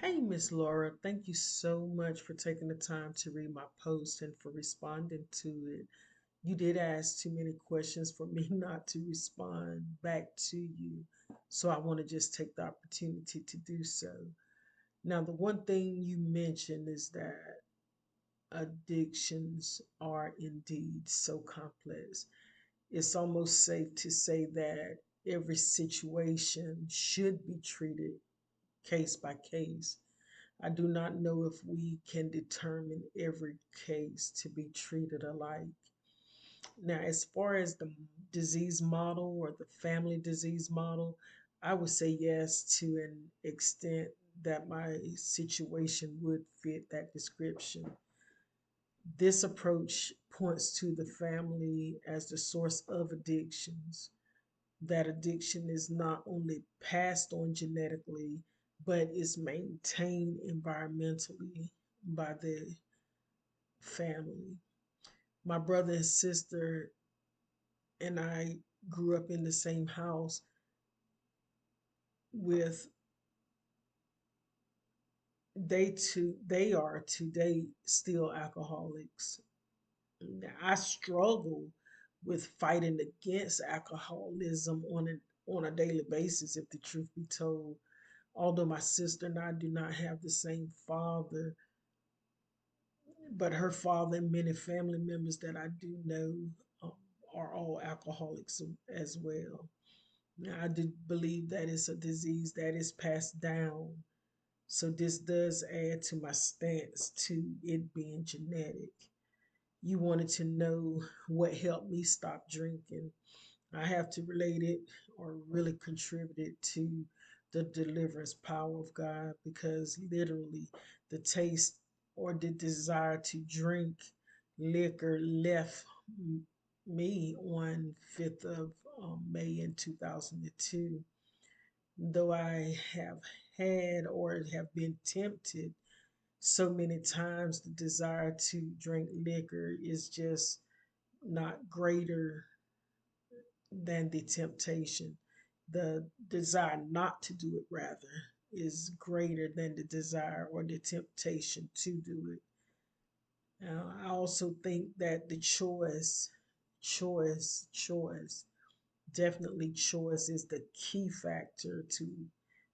Hey, Miss Laura, thank you so much for taking the time to read my post and for responding to it. You did ask too many questions for me not to respond back to you, so I want to just take the opportunity to do so. Now, the one thing you mentioned is that addictions are indeed so complex. It's almost safe to say that every situation should be treated case by case. I do not know if we can determine every case to be treated alike. Now, as far as the disease model or the family disease model, I would say yes to an extent that my situation would fit that description. This approach points to the family as the source of addictions. That addiction is not only passed on genetically, but is maintained environmentally by the family. My brother and sister and I grew up in the same house with they are today still alcoholics. Now, I struggle with fighting against alcoholism on a daily basis, if the truth be told. Although my sister and I do not have the same father, but her father and many family members that I do know um, are all alcoholics as well. Now, I do believe that it's a disease that is passed down. So this does add to my stance to it being genetic. You wanted to know what helped me stop drinking. I have to relate it or really contributed to the deliverance power of God because literally the taste or the desire to drink liquor left me on 5th of May in 2002. Though I have had or have been tempted so many times, the desire to drink liquor is just not greater than the temptation. The desire not to do it, rather, is greater than the desire or the temptation to do it. I also think that the choice, definitely choice is the key factor to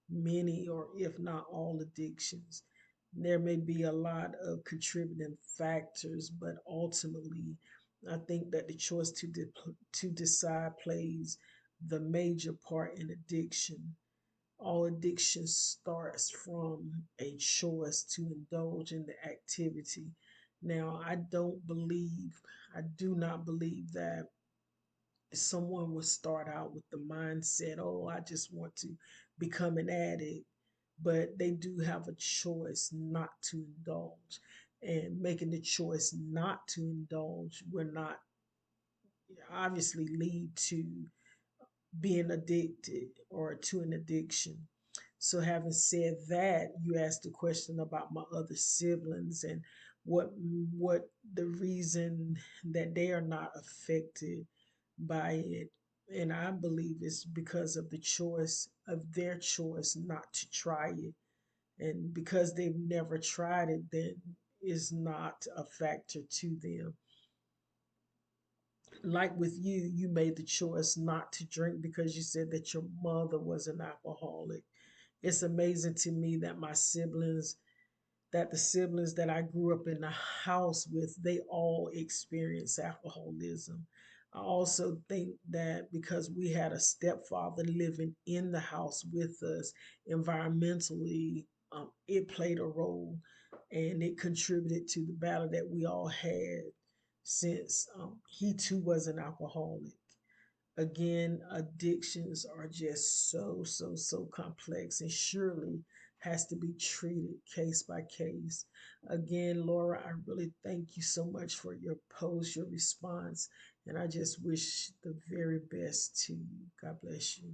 many or if not all addictions. There may be a lot of contributing factors, but ultimately, I think that the choice to decide plays the major part in addiction. All addiction starts from a choice to indulge in the activity. Now, I do not believe that someone would start out with the mindset, oh, I just want to become an addict, but they do have a choice not to indulge. And making the choice not to indulge will not obviously lead to being addicted or to an addiction. So, having said that, you asked a question about my other siblings and what what the reason that they are not affected by it. And I believe it's because of the choice of their choice not to try it. And because they've never tried it, then is not a factor to them. Like with you, you made the choice not to drink because you said that your mother was an alcoholic. It's amazing to me that the siblings that I grew up in the house with, they all experienced alcoholism. I also think that because we had a stepfather living in the house with us, environmentally, it played a role and it contributed to the battle that we all had since he too was an alcoholic. Again, addictions are just so complex and surely has to be treated case by case. Again, Laura, I really thank you so much for your post, your response, and I just wish the very best to you. God bless you.